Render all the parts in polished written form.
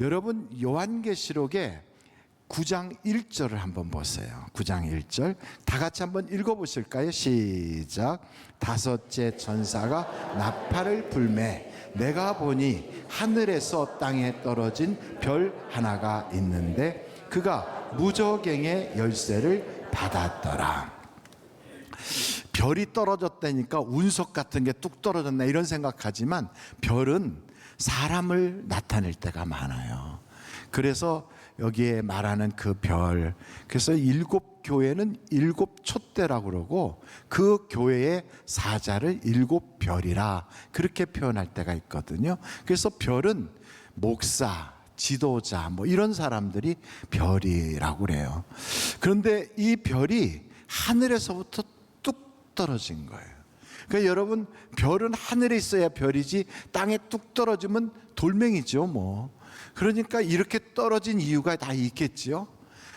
여러분 요한계시록에 9장 1절을 한번 보세요. 9장 1절 다 같이 한번 읽어보실까요? 시작. 다섯째 천사가 나팔을 불매 내가 보니 하늘에서 땅에 떨어진 별 하나가 있는데 그가 무저갱의 열쇠를 받았더라. 별이 떨어졌다니까 운석 같은 게 뚝 떨어졌나 이런 생각하지만 별은 사람을 나타낼 때가 많아요. 그래서 여기에 말하는 그 별, 그래서 일곱 교회는 일곱 촛대라고 그러고 그 교회의 사자를 일곱 별이라 그렇게 표현할 때가 있거든요. 그래서 별은 목사, 지도자 뭐 이런 사람들이 별이라고 그래요. 그런데 이 별이 하늘에서부터 뚝 떨어진 거예요. 그러니까 여러분, 별은 하늘에 있어야 별이지 땅에 뚝 떨어지면 돌멩이죠 뭐. 그러니까 이렇게 떨어진 이유가 다 있겠지요.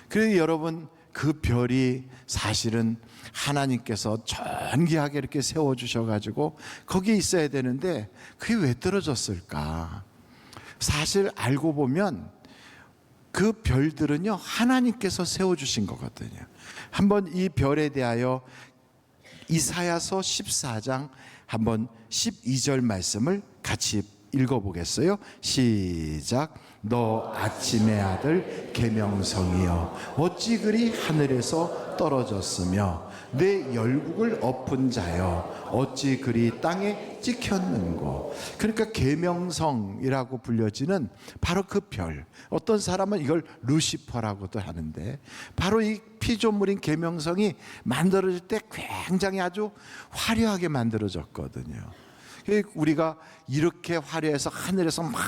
그래서 여러분, 그 별이 사실은 하나님께서 존귀하게 이렇게 세워주셔가지고 거기에 있어야 되는데 그게 왜 떨어졌을까? 사실 알고 보면 그 별들은요 하나님께서 세워주신 거거든요. 한번 이 별에 대하여 이사야서 14장 한번 12절 말씀을 같이 읽어보겠어요? 시작. 너 아침의 아들 계명성이여 어찌 그리 하늘에서 떨어졌으며 내 열국을 엎은 자여 어찌 그리 땅에 찍혔는고. 그러니까 계명성이라고 불려지는 바로 그 별, 어떤 사람은 이걸 루시퍼라고도 하는데 바로 이 피조물인 계명성이 만들어질 때 굉장히 아주 화려하게 만들어졌거든요. 우리가 이렇게 화려해서 하늘에서 막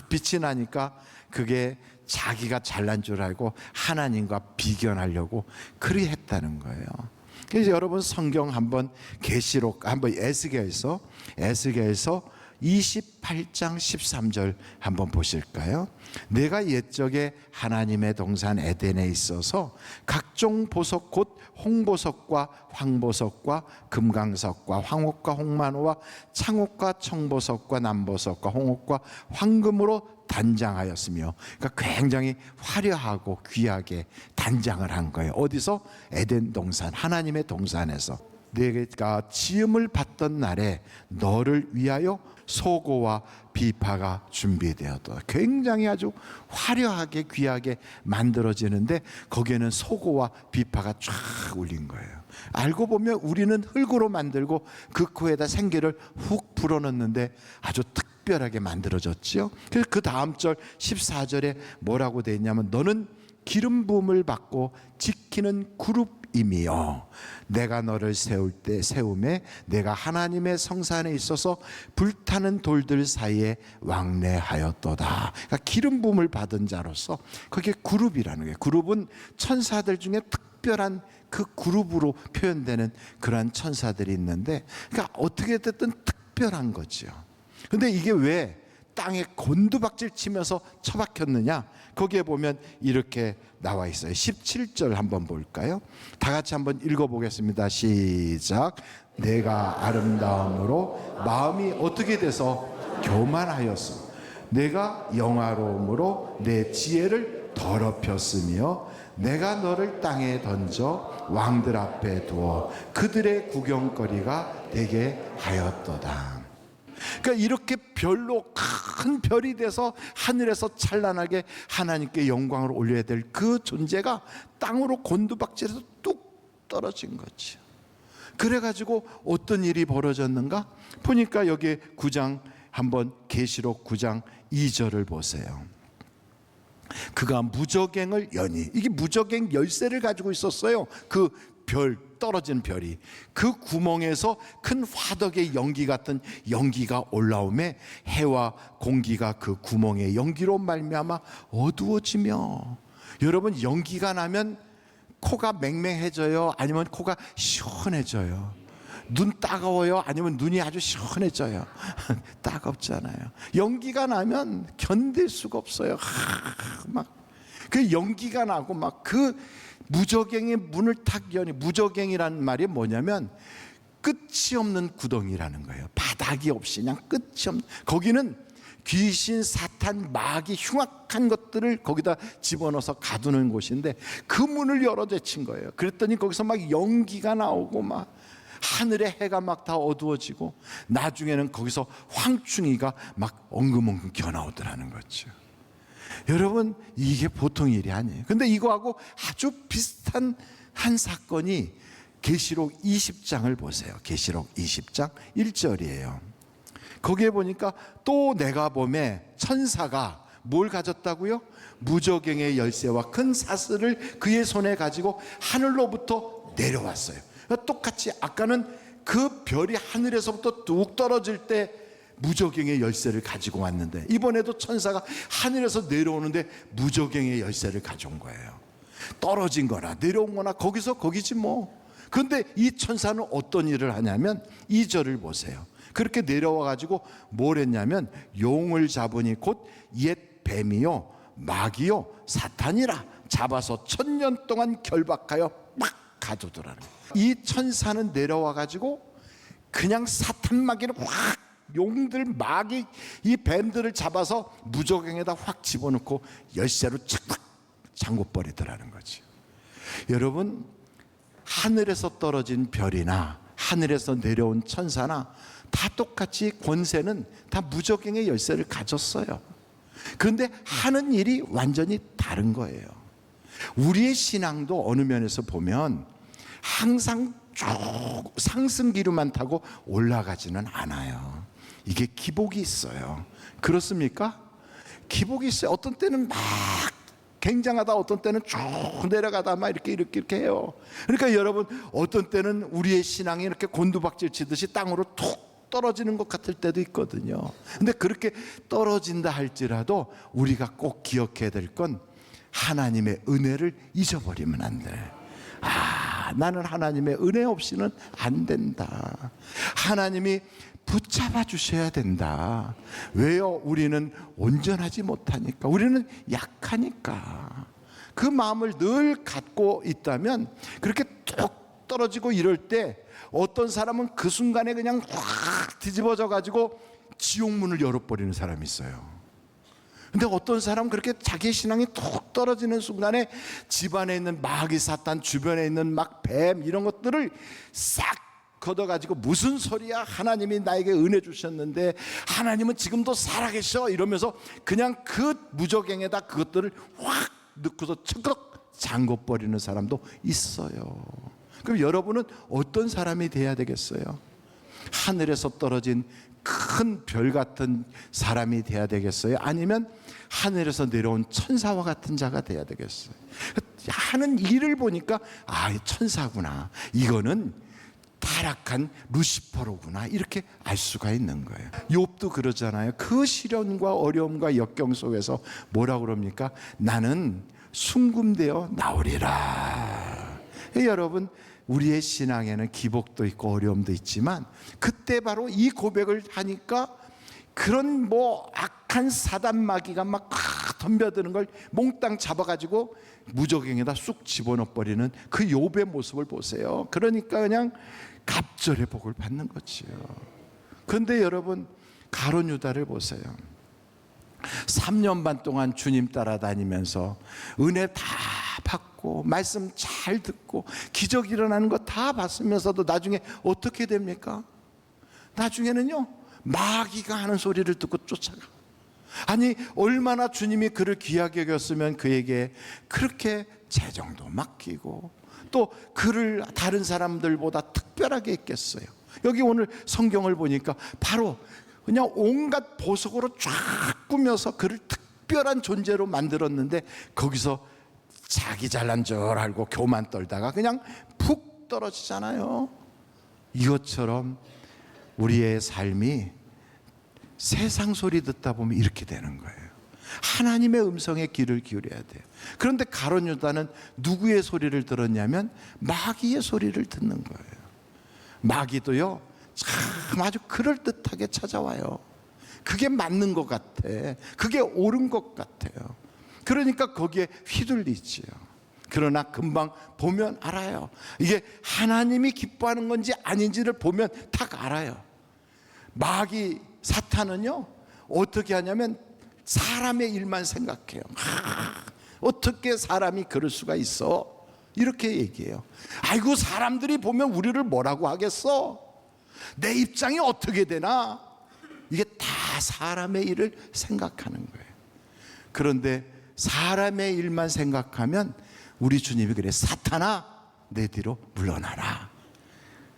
빛이 나니까 그게 자기가 잘난 줄 알고 하나님과 비견하려고 그리 했다는 거예요. 그래서 여러분 성경 한번 계시록 한번 에스겔서 28장 13절 한번 보실까요? 내가 옛적에 하나님의 동산 에덴에 있어서 각종 보석 곧 홍보석과 황보석과 금강석과 황옥과 홍만호와 창옥과 청보석과 남보석과 홍옥과 황금으로 단장하였으며, 그러니까 굉장히 화려하고 귀하게 단장을 한 거예요. 어디서? 에덴 동산, 하나님의 동산에서. 내가 지음을 받던 날에 너를 위하여 소고와 비파가 준비되었다. 굉장히 아주 화려하게 귀하게 만들어지는데 거기에는 소고와 비파가 쫙 울린 거예요. 알고 보면 우리는 흙으로 만들고 그 코에다 생기를 훅 불어넣는데 아주 특별하게 만들어졌죠. 그래서 그 다음 절 14절에 뭐라고 되어 있냐면 너는 기름 부음을 받고 지키는 그룹이며 내가 너를 세움에 내가 하나님의 성산에 있어서 불타는 돌들 사이에 왕래하였도다. 그러니까 기름 부음을 받은 자로서 그게 그룹이라는 거예요. 그룹은 천사들 중에 특별한 그 그룹으로 표현되는 그러한 천사들이 있는데, 그러니까 어떻게 됐든 특별한 거죠. 근데 이게 왜 땅에 곤두박질 치면서 처박혔느냐? 거기에 보면 이렇게 나와 있어요. 17절 한번 볼까요? 다 같이 한번 읽어보겠습니다. 시작. 내가 아름다움으로 마음이 어떻게 돼서 교만하였어. 내가 영화로움으로 내 지혜를 더럽혔으며 내가 너를 땅에 던져 왕들 앞에 두어 그들의 구경거리가 되게 하였도다. 그러니까 이렇게 별로 큰 별이 돼서 하늘에서 찬란하게 하나님께 영광을 올려야 될 그 존재가 땅으로 곤두박질해서 뚝 떨어진 거죠. 그래가지고 어떤 일이 벌어졌는가? 보니까 여기 9장 한번 계시록 9장 2절을 보세요. 그가 무저갱을 여니, 이게 무저갱 열쇠를 가지고 있었어요. 그 별, 떨어진 별이 그 구멍에서 큰 화덕의 연기 같은 연기가 올라오매 해와 공기가 그 구멍의 연기로 말미암아 어두워지며. 여러분, 연기가 나면 코가 맹맹해져요? 아니면 코가 시원해져요? 눈 따가워요? 아니면 눈이 아주 시원해져요? 따갑잖아요. 연기가 나면 견딜 수가 없어요. 막 그 연기가 나고 막 그 무저갱의 문을 탁 여니, 무저갱이라는 말이 뭐냐면 끝이 없는 구덩이라는 거예요. 바닥이 없이 그냥 끝이 없는, 거기는 귀신, 사탄, 마귀, 흉악한 것들을 거기다 집어넣어서 가두는 곳인데 그 문을 열어 제친 거예요. 그랬더니 거기서 막 연기가 나오고 막 하늘의 해가 막 다 어두워지고 나중에는 거기서 황충이가 막 엉금엉금 겨나오더라는 거죠. 여러분, 이게 보통 일이 아니에요. 근데 이거하고 아주 비슷한 한 사건이 계시록 20장을 보세요. 계시록 20장 1절이에요. 거기에 보니까 또 내가 봄에 천사가 뭘 가졌다고요? 무저갱의 열쇠와 큰 사슬을 그의 손에 가지고 하늘로부터 내려왔어요. 똑같이 아까는 그 별이 하늘에서부터 뚝 떨어질 때 무저갱의 열쇠를 가지고 왔는데 이번에도 천사가 하늘에서 내려오는데 무저갱의 열쇠를 가져온 거예요. 떨어진 거나 내려온 거나 거기서 거기지 뭐. 그런데 이 천사는 어떤 일을 하냐면 2절을 보세요. 그렇게 내려와 가지고 뭘 했냐면 용을 잡으니 곧 옛 뱀이요 마귀요 사탄이라 잡아서 1000년 동안 결박하여 막 가두더라는 거예요. 이 천사는 내려와 가지고 그냥 사탄 마귀를 확, 용들 마귀 이 뱀들을 잡아서 무저갱에다 확 집어넣고 열쇠로 착착 잠궈버리더라는 거죠. 여러분, 하늘에서 떨어진 별이나 하늘에서 내려온 천사나 다 똑같이 권세는 다 무저갱의 열쇠를 가졌어요. 그런데 하는 일이 완전히 다른 거예요. 우리의 신앙도 어느 면에서 보면 항상 쭉 상승기류만 타고 올라가지는 않아요. 이게 기복이 있어요. 그렇습니까? 기복이 있어요. 어떤 때는 막 굉장하다, 어떤 때는 쭉 내려가다 막 이렇게 해요. 그러니까 여러분, 어떤 때는 우리의 신앙이 이렇게 곤두박질 치듯이 땅으로 툭 떨어지는 것 같을 때도 있거든요. 근데 그렇게 떨어진다 할지라도 우리가 꼭 기억해야 될 건 하나님의 은혜를 잊어버리면 안 돼. 나는 하나님의 은혜 없이는 안 된다. 하나님이 붙잡아 주셔야 된다. 왜요? 우리는 온전하지 못하니까. 우리는 약하니까. 그 마음을 늘 갖고 있다면 그렇게 뚝 떨어지고 이럴 때 어떤 사람은 그 순간에 그냥 확 뒤집어져 가지고 지옥문을 열어버리는 사람이 있어요. 근데 어떤 사람은 그렇게 자기의 신앙이 툭 떨어지는 순간에 집안에 있는 마귀 사탄, 주변에 있는 막 뱀 이런 것들을 싹 걷어가지고 무슨 소리야, 하나님이 나에게 은혜 주셨는데 하나님은 지금도 살아계셔 이러면서 그냥 그 무저갱에다 그것들을 확 넣고서 척척 잠궈버리는 사람도 있어요. 그럼 여러분은 어떤 사람이 돼야 되겠어요? 하늘에서 떨어진 큰 별 같은 사람이 돼야 되겠어요? 아니면 하늘에서 내려온 천사와 같은 자가 돼야 되겠어요? 하는 일을 보니까 천사구나, 이거는 타락한 루시퍼로구나, 이렇게 알 수가 있는 거예요. 욥도 그러잖아요. 그 시련과 어려움과 역경 속에서 뭐라고 그럽니까? 나는 순금되어 나오리라. 여러분, 우리의 신앙에는 기복도 있고 어려움도 있지만 그때 바로 이 고백을 하니까 그런 악한 사단 마귀가 막 덤벼드는 걸 몽땅 잡아가지고 무저갱에다 쑥 집어넣어버리는 그 욥의 모습을 보세요. 그러니까 그냥 갑절의 복을 받는 거지요. 그런데 여러분, 가룟 유다를 보세요. 3년 반 동안 주님 따라다니면서 은혜 다 받고 말씀 잘 듣고 기적 일어나는 거 다 봤으면서도 나중에 어떻게 됩니까? 나중에는요, 마귀가 하는 소리를 듣고 쫓아가. 아니, 얼마나 주님이 그를 귀하게 여겼으면 그에게 그렇게 재정도 맡기고 또 그를 다른 사람들보다 특별하게 했겠어요. 여기 오늘 성경을 보니까 바로 그냥 온갖 보석으로 쫙 꾸며서 그를 특별한 존재로 만들었는데 거기서 자기 잘난 줄 알고 교만 떨다가 그냥 푹 떨어지잖아요. 이것처럼 우리의 삶이 세상 소리 듣다 보면 이렇게 되는 거예요. 하나님의 음성에 귀를 기울여야 돼요. 그런데 가룟 유다는 누구의 소리를 들었냐면 마귀의 소리를 듣는 거예요. 마귀도요, 참 아주 그럴듯하게 찾아와요. 그게 맞는 것 같아. 그게 옳은 것 같아요. 그러니까 거기에 휘둘리지요. 그러나 금방 보면 알아요. 이게 하나님이 기뻐하는 건지 아닌지를 보면 딱 알아요. 마귀 사탄은요, 어떻게 하냐면 사람의 일만 생각해요. 어떻게 사람이 그럴 수가 있어? 이렇게 얘기해요. 아이고, 사람들이 보면 우리를 뭐라고 하겠어? 내 입장이 어떻게 되나? 이게 다 사람의 일을 생각하는 거예요. 그런데 사람의 일만 생각하면 우리 주님이 그래, 사탄아 내 뒤로 물러나라.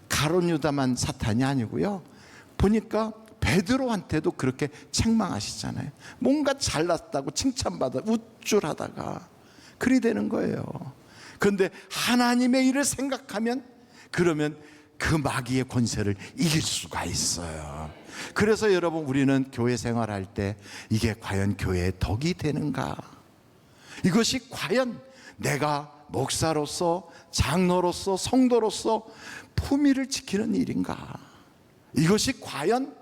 가룟 유다만 사탄이 아니고요, 보니까 베드로한테도 그렇게 책망하시잖아요. 뭔가 잘났다고 칭찬받아 우쭐하다가 그리 되는 거예요. 그런데 하나님의 일을 생각하면, 그러면 그 마귀의 권세를 이길 수가 있어요. 그래서 여러분, 우리는 교회 생활할 때 이게 과연 교회의 덕이 되는가? 이것이 과연 내가 목사로서, 장로로서, 성도로서 품위를 지키는 일인가? 이것이 과연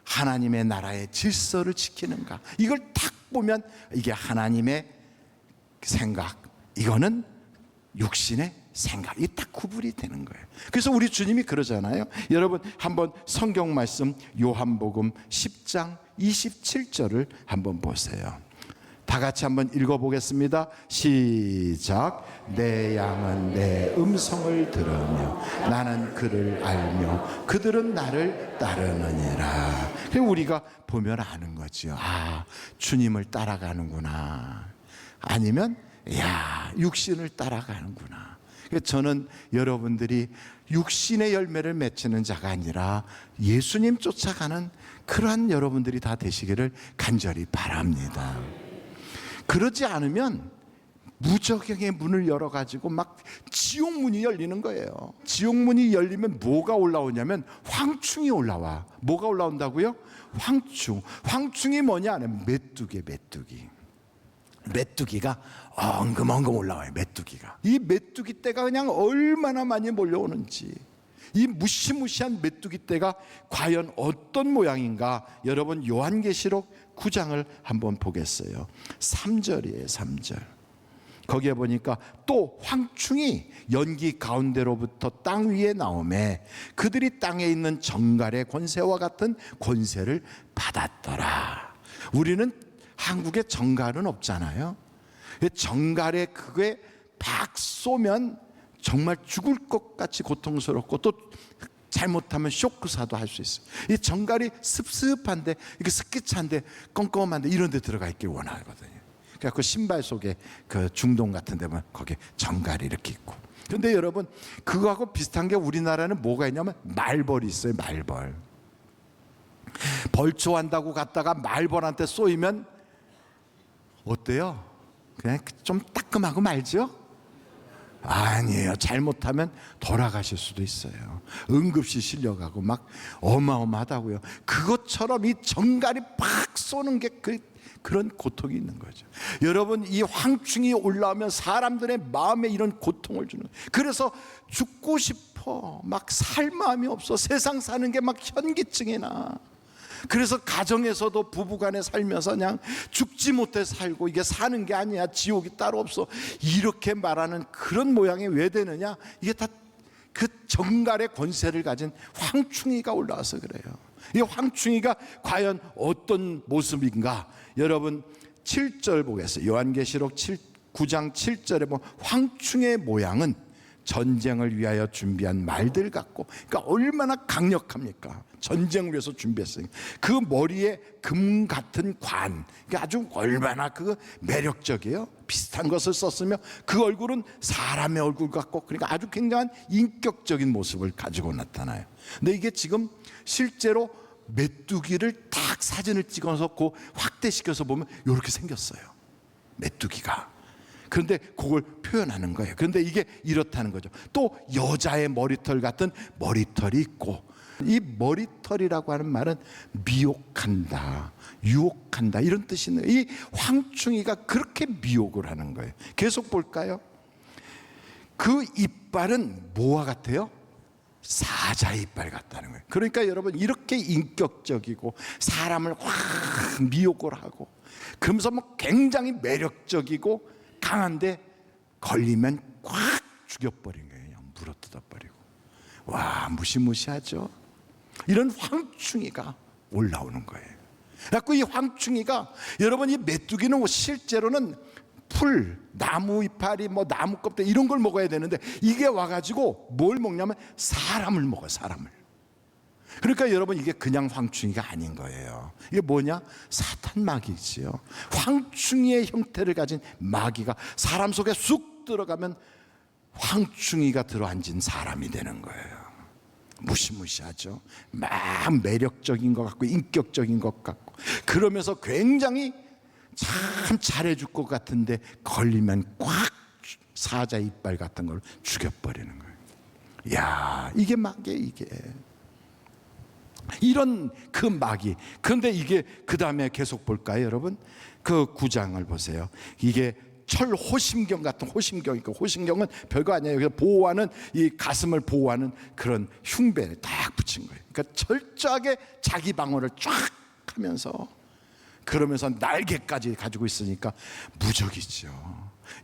하나님의 나라의 질서를 지키는가? 이걸 딱 보면 이게 하나님의 생각, 이거는 육신의 생각이 딱 구분이 되는 거예요. 그래서 우리 주님이 그러잖아요. 여러분, 한번 성경 말씀 요한복음 10장 27절을 한번 보세요. 다 같이 한번 읽어보겠습니다. 시작. 내 양은 내 음성을 들으며 나는 그를 알며 그들은 나를 따르느니라. 우리가 보면 아는 거죠. 아, 주님을 따라가는구나. 아니면 야, 육신을 따라가는구나. 저는 여러분들이 육신의 열매를 맺히는 자가 아니라 예수님 쫓아가는 그러한 여러분들이 다 되시기를 간절히 바랍니다. 그러지 않으면 무저경의 문을 열어가지고 막 지옥문이 열리는 거예요. 지옥문이 열리면 뭐가 올라오냐면 황충이 올라와. 뭐가 올라온다고요? 황충. 황충이 뭐냐 하면 메뚜기. 메뚜기가 엉금엉금 올라와요. 메뚜기가. 이 메뚜기 떼가 그냥 얼마나 많이 몰려오는지, 이 무시무시한 메뚜기 떼가 과연 어떤 모양인가? 여러분, 요한계시록 9장을 한번 보겠어요. 3절이에요. 3절. 거기에 보니까 또 황충이 연기 가운데로부터 땅 위에 나오매 그들이 땅에 있는 정갈의 권세와 같은 권세를 받았더라. 우리는 한국에 정갈은 없잖아요. 정갈에 그게 팍 쏘면 정말 죽을 것 같이 고통스럽고 또 잘못하면 쇼크사도 할 수 있어요. 이 정갈이 습습한데, 이게 습기찬데, 껌껌한데 이런 데 들어가 있길 원하거든요. 그래서 신발 속에 그 중동 같은 데 보면 거기에 정갈이 이렇게 있고. 그런데 여러분, 그거하고 비슷한 게 우리나라는 뭐가 있냐면 말벌이 있어요. 말벌. 벌초한다고 갔다가 말벌한테 쏘이면 어때요? 그냥 좀 따끔하고 말죠? 아니에요. 잘못하면 돌아가실 수도 있어요. 응급실 실려가고 막 어마어마하다고요. 그것처럼 이 정갈이 팍 쏘는 게 그런 고통이 있는 거죠. 여러분, 이 황충이 올라오면 사람들의 마음에 이런 고통을 주는 거예요. 그래서 죽고 싶어, 막 살 마음이 없어. 세상 사는 게 막 현기증이 나. 그래서 가정에서도 부부간에 살면서 그냥 죽지 못해 살고, 이게 사는 게 아니야, 지옥이 따로 없어, 이렇게 말하는 그런 모양이 왜 되느냐? 이게 다 그 정갈의 권세를 가진 황충이가 올라와서 그래요. 이 황충이가 과연 어떤 모습인가? 여러분, 7절 보겠어요. 요한계시록 9장 7절에 보면 황충의 모양은 전쟁을 위하여 준비한 말들 같고, 그러니까 얼마나 강력합니까? 전쟁을 위해서 준비했어요. 그 머리에 금 같은 관, 그러니까 아주 얼마나 그 매력적이에요. 비슷한 것을 썼으며 그 얼굴은 사람의 얼굴 같고, 그러니까 아주 굉장한 인격적인 모습을 가지고 나타나요. 근데 이게 지금 실제로 메뚜기를 딱 사진을 찍어서 그 확대시켜서 보면 이렇게 생겼어요. 메뚜기가. 그런데 그걸 표현하는 거예요. 그런데 이게 이렇다는 거죠. 또 여자의 머리털 같은 머리털이 있고, 이 머리털이라고 하는 말은 미혹한다, 유혹한다, 이런 뜻이 있는 거예요. 이 황충이가 그렇게 미혹을 하는 거예요. 계속 볼까요? 그 이빨은 뭐와 같아요? 사자 이빨 같다는 거예요. 그러니까 여러분, 이렇게 인격적이고 사람을 확 미혹을 하고, 그러면서 뭐 굉장히 매력적이고 강한데 걸리면 꽉 죽여버린 거예요. 그냥 물어뜯어버리고. 와, 무시무시하죠. 이런 황충이가 올라오는 거예요. 그래서 이 황충이가, 여러분, 이 메뚜기는 실제로는 풀, 나무 이파리, 나무 껍질 이런 걸 먹어야 되는데, 이게 와가지고 뭘 먹냐면 사람을 먹어요. 사람을. 그러니까 여러분, 이게 그냥 황충이가 아닌 거예요. 이게 뭐냐? 사탄 마귀지요. 황충이의 형태를 가진 마귀가 사람 속에 쑥 들어가면 황충이가 들어앉은 사람이 되는 거예요. 무시무시하죠. 막 매력적인 것 같고 인격적인 것 같고, 그러면서 굉장히 참 잘해줄 것 같은데 걸리면 꽉 사자 이빨 같은 걸 죽여버리는 거예요. 야, 이게 마귀, 이게. 이런 그 마귀. 그런데 이게 그 다음에 계속 볼까요, 여러분? 그 9장을 보세요. 이게 철호심경 같은 호심경이니까, 호심경은 별거 아니에요. 그래서 보호하는, 이 가슴을 보호하는 그런 흉배를 딱 붙인 거예요. 그러니까 철저하게 자기 방어를 쫙 하면서, 그러면서 날개까지 가지고 있으니까 무적이죠.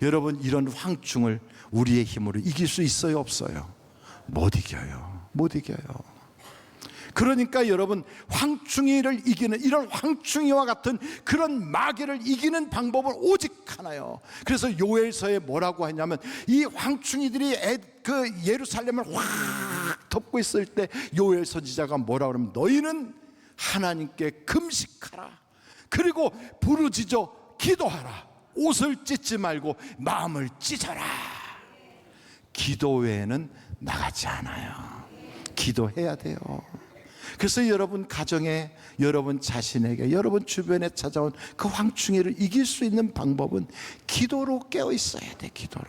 여러분, 이런 황충을 우리의 힘으로 이길 수 있어요, 없어요? 못 이겨요. 못 이겨요. 그러니까 여러분, 황충이를 이기는, 이런 황충이와 같은 그런 마귀를 이기는 방법은 오직 하나요. 그래서 요엘서에 뭐라고 하냐면, 이 황충이들이 그 예루살렘을 확 덮고 있을 때 요엘 선지자가 뭐라고 하냐면, 너희는 하나님께 금식하라, 그리고 부르짖어 기도하라, 옷을 찢지 말고 마음을 찢어라. 기도 외에는 나가지 않아요. 기도해야 돼요. 그래서 여러분 가정에, 여러분 자신에게, 여러분 주변에 찾아온 그 황충이를 이길 수 있는 방법은 기도로 깨어 있어야 돼. 기도로.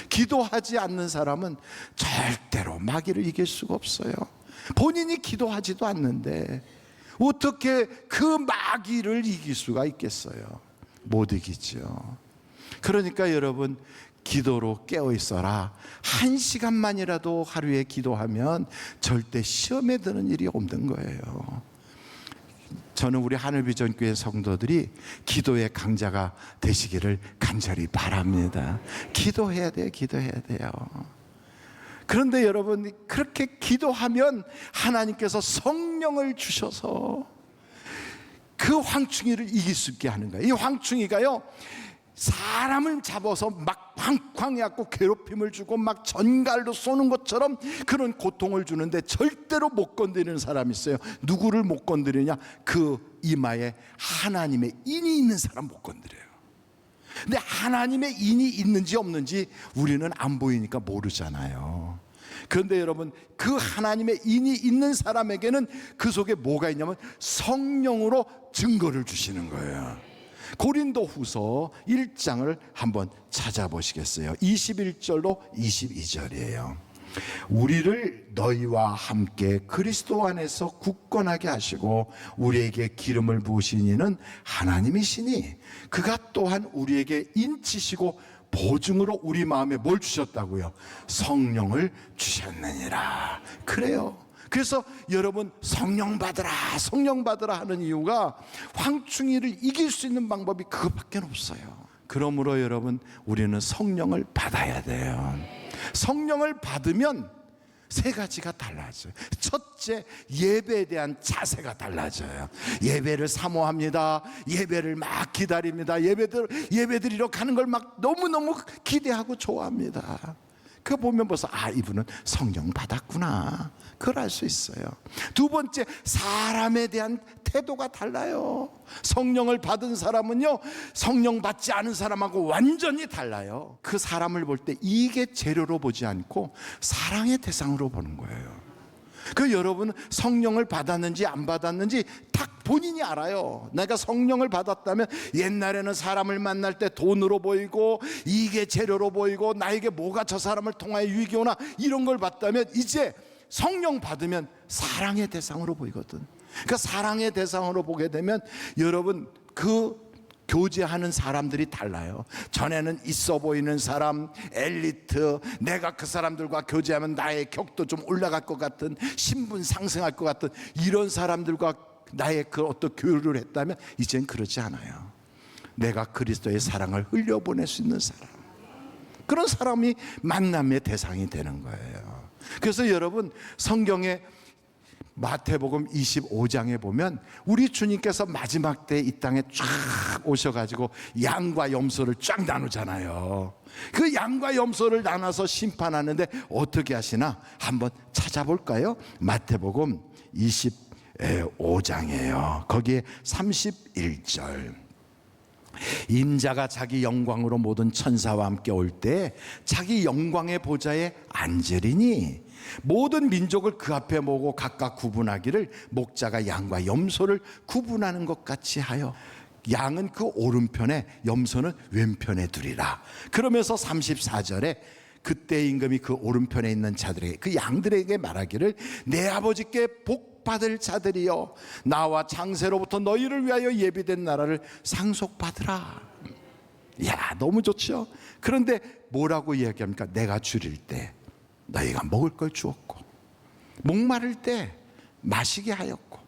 기도하지 않는 사람은 절대로 마귀를 이길 수가 없어요. 본인이 기도하지도 않는데 어떻게 그 마귀를 이길 수가 있겠어요? 못 이기죠. 그러니까 여러분, 기도로 깨어 있어라. 1시간만이라도 하루에 기도하면 절대 시험에 드는 일이 없는 거예요. 저는 우리 하늘비전교회 성도들이 기도의 강자가 되시기를 간절히 바랍니다. 기도해야 돼요. 기도해야 돼요. 그런데 여러분, 그렇게 기도하면 하나님께서 성령을 주셔서 그 황충이를 이길 수 있게 하는 거예요. 이 황충이가요, 사람을 잡아서 막 쾅쾅 해갖고 괴롭힘을 주고 막 전갈로 쏘는 것처럼 그런 고통을 주는데 절대로 못 건드리는 사람이 있어요. 누구를 못 건드리냐? 그 이마에 하나님의 인이 있는 사람 못 건드려요. 근데 하나님의 인이 있는지 없는지 우리는 안 보이니까 모르잖아요. 그런데 여러분, 그 하나님의 인이 있는 사람에게는 그 속에 뭐가 있냐면 성령으로 증거를 주시는 거예요. 고린도후서 1장을 한번 찾아보시겠어요? 21절로 22절이에요. 우리를 너희와 함께 그리스도 안에서 굳건하게 하시고 우리에게 기름을 부으신 이는 하나님이시니 그가 또한 우리에게 인치시고 보증으로 우리 마음에 뭘 주셨다고요? 성령을 주셨느니라. 그래요. 그래서 여러분, 성령 받으라, 성령 받으라 하는 이유가 황충이를 이길 수 있는 방법이 그것밖에 없어요. 그러므로 여러분, 우리는 성령을 받아야 돼요. 성령을 받으면 세 가지가 달라져요. 첫째, 예배에 대한 자세가 달라져요. 예배를 사모합니다. 예배를 막 기다립니다. 예배드리러 가는 걸 막 너무너무 기대하고 좋아합니다. 그거 보면 벌써 이분은 성령 받았구나, 그걸 알 수 있어요. 두 번째, 사람에 대한 태도가 달라요. 성령을 받은 사람은요, 성령 받지 않은 사람하고 완전히 달라요. 그 사람을 볼 때 이게 재료로 보지 않고 사랑의 대상으로 보는 거예요. 그 여러분, 성령을 받았는지 안 받았는지 딱 본인이 알아요. 내가 성령을 받았다면 옛날에는 사람을 만날 때 돈으로 보이고 이게 재료로 보이고 나에게 뭐가 저 사람을 통하여 유익이 오나 이런 걸 봤다면, 이제 성령 받으면 사랑의 대상으로 보이거든. 그러니까 사랑의 대상으로 보게 되면 여러분, 그 교제하는 사람들이 달라요. 전에는 있어 보이는 사람, 엘리트, 내가 그 사람들과 교제하면 나의 격도 좀 올라갈 것 같은, 신분 상승할 것 같은 이런 사람들과 나의 그 어떤 교류를 했다면 이젠 그러지 않아요. 내가 그리스도의 사랑을 흘려보낼 수 있는 사람, 그런 사람이 만남의 대상이 되는 거예요. 그래서 여러분, 성경에 마태복음 25장에 보면 우리 주님께서 마지막 때 이 땅에 쫙 오셔가지고 양과 염소를 쫙 나누잖아요. 그 양과 염소를 나눠서 심판하는데 어떻게 하시나 한번 찾아볼까요? 마태복음 25장이에요. 거기에 31절. 인자가 자기 영광으로 모든 천사와 함께 올 때 자기 영광의 보좌에 앉으리니 모든 민족을 그 앞에 모으고 각각 구분하기를 목자가 양과 염소를 구분하는 것 같이 하여 양은 그 오른편에 염소는 왼편에 두리라. 그러면서 34절에 그때 임금이 그 오른편에 있는 자들에게 그 양들에게 말하기를 내 아버지께 복 받을 자들이여 나와 창세로부터 너희를 위하여 예비된 나라를 상속받으라. 야, 너무 좋죠. 그런데 뭐라고 이야기합니까? 내가 줄일 때 너희가 먹을 걸 주었고 목마를 때 마시게 하였고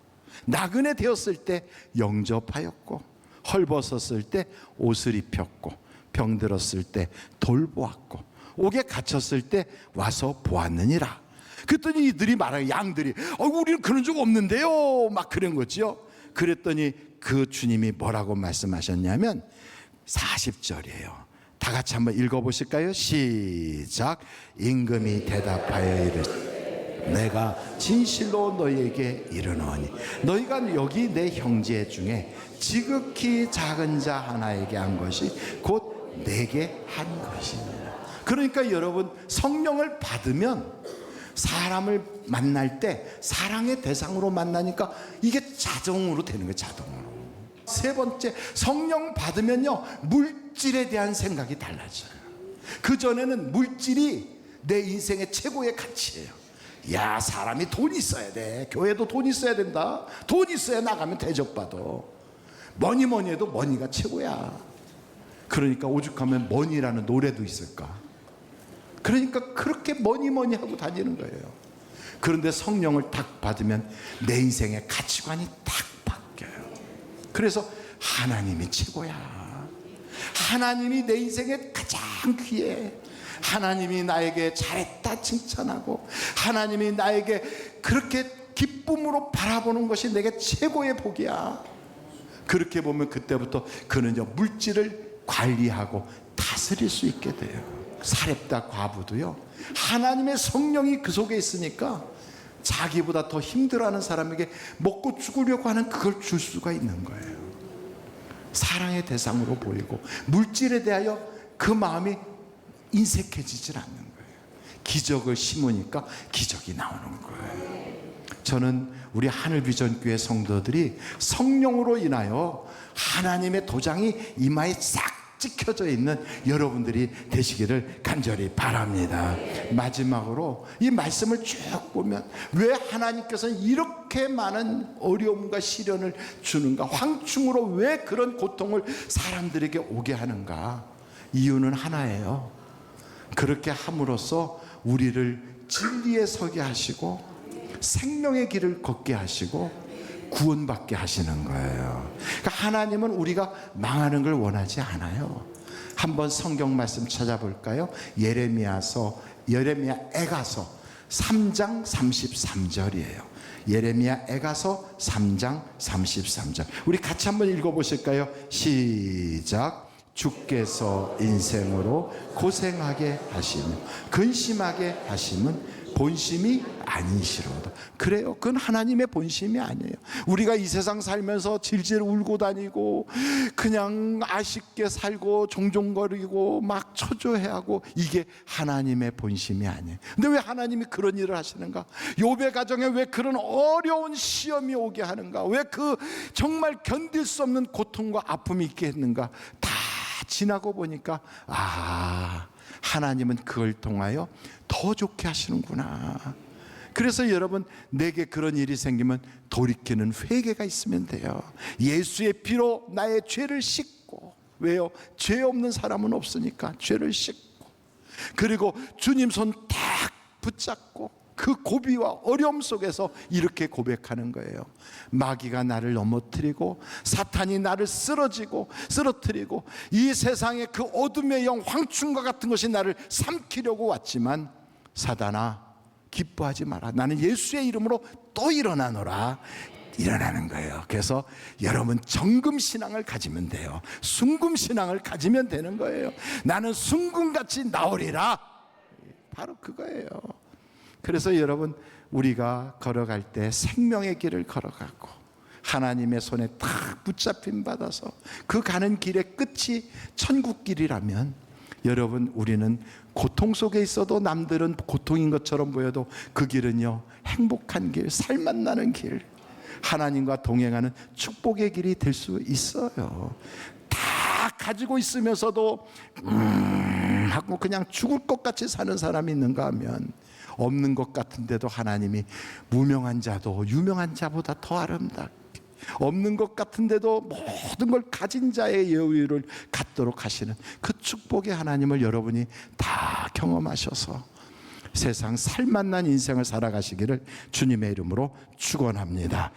나그네 되었을 때 영접하였고 헐벗었을 때 옷을 입혔고 병들었을 때 돌보았고 옥에 갇혔을 때 와서 보았느니라. 그랬더니 이들이 말하요, 양들이 우리는 그런 적 없는데요 막 그런 거지요. 그랬더니 그 주님이 뭐라고 말씀하셨냐면 40절이에요. 다 같이 한번 읽어보실까요? 시작. 임금이 대답하여 이르시되 내가 진실로 너희에게 이르노니 너희가 여기 내 형제 중에 지극히 작은 자 하나에게 한 것이 곧 내게 한 것이니라. 그러니까 여러분, 성령을 받으면 사람을 만날 때 사랑의 대상으로 만나니까 이게 자동으로 되는 거예요. 자동으로. 세 번째, 성령 받으면요 물질에 대한 생각이 달라져요. 그전에는 물질이 내 인생의 최고의 가치예요. 야, 사람이 돈 있어야 돼. 교회도 돈 있어야 된다. 돈 있어야 나가면 대접받아. 뭐니 해도 머니가 최고야. 그러니까 오죽하면 머니라는 노래도 있을까. 그러니까 그렇게 뭐니 하고 다니는 거예요. 그런데 성령을 딱 받으면 내 인생의 가치관이 딱 바뀌어요. 그래서 하나님이 최고야. 하나님이 내 인생에 가장 귀해. 하나님이 나에게 잘했다 칭찬하고 하나님이 나에게 그렇게 기쁨으로 바라보는 것이 내게 최고의 복이야. 그렇게 보면 그때부터 그는요 물질을 관리하고 다스릴 수 있게 돼요. 사렙다 과부도요 하나님의 성령이 그 속에 있으니까 자기보다 더 힘들어하는 사람에게 먹고 죽으려고 하는 그걸 줄 수가 있는 거예요. 사랑의 대상으로 보이고 물질에 대하여 그 마음이 인색해지질 않는 거예요. 기적을 심으니까 기적이 나오는 거예요. 저는 우리 하늘비전교회 성도들이 성령으로 인하여 하나님의 도장이 이마에 싹 찍혀져 있는 여러분들이 되시기를 간절히 바랍니다. 마지막으로 이 말씀을 쭉 보면 왜 하나님께서는 이렇게 많은 어려움과 시련을 주는가, 황충으로 왜 그런 고통을 사람들에게 오게 하는가. 이유는 하나예요. 그렇게 함으로써 우리를 진리에 서게 하시고 생명의 길을 걷게 하시고 구원받게 하시는 거예요. 그러니까 하나님은 우리가 망하는 걸 원하지 않아요. 한번 성경 말씀 찾아볼까요? 예레미야 애가서 3장 33절이에요. 예레미야 애가서 3장 33절. 우리 같이 한번 읽어보실까요? 시작. 주께서 인생으로 고생하게 하시며 근심하게 하심은 본심이 아니시로다. 그래요. 그건 하나님의 본심이 아니에요. 우리가 이 세상 살면서 질질 울고 다니고 그냥 아쉽게 살고 종종거리고 막 초조해하고 이게 하나님의 본심이 아니에요. 근데 왜 하나님이 그런 일을 하시는가? 욥의 가정에 왜 그런 어려운 시험이 오게 하는가? 왜 그 정말 견딜 수 없는 고통과 아픔이 있게 했는가? 다 지나고 보니까 하나님은 그걸 통하여 더 좋게 하시는구나. 그래서 여러분, 내게 그런 일이 생기면 돌이키는 회개가 있으면 돼요. 예수의 피로 나의 죄를 씻고, 왜요? 죄 없는 사람은 없으니까 죄를 씻고, 그리고 주님 손 딱 붙잡고 그 고비와 어려움 속에서 이렇게 고백하는 거예요. 마귀가 나를 넘어뜨리고 사탄이 나를 쓰러뜨리고 이 세상의 그 어둠의 영 황충과 같은 것이 나를 삼키려고 왔지만 사단아 기뻐하지 마라. 나는 예수의 이름으로 또 일어나노라. 일어나는 거예요. 그래서 여러분 정금신앙을 가지면 돼요. 순금신앙을 가지면 되는 거예요. 나는 순금같이 나오리라. 바로 그거예요. 그래서 여러분 우리가 걸어갈 때 생명의 길을 걸어가고 하나님의 손에 탁 붙잡힘 받아서 그 가는 길의 끝이 천국길이라면 여러분 우리는 고통 속에 있어도 남들은 고통인 것처럼 보여도 그 길은요 행복한 길, 살맛나는 길, 하나님과 동행하는 축복의 길이 될 수 있어요. 다 가지고 있으면서도 하고 그냥 죽을 것 같이 사는 사람이 있는가 하면 없는 것 같은데도 하나님이 무명한 자도 유명한 자보다 더 아름답게, 없는 것 같은데도 모든 걸 가진 자의 여유를 갖도록 하시는 그 축복의 하나님을 여러분이 다 경험하셔서 세상 살맛난 인생을 살아가시기를 주님의 이름으로 축원합니다.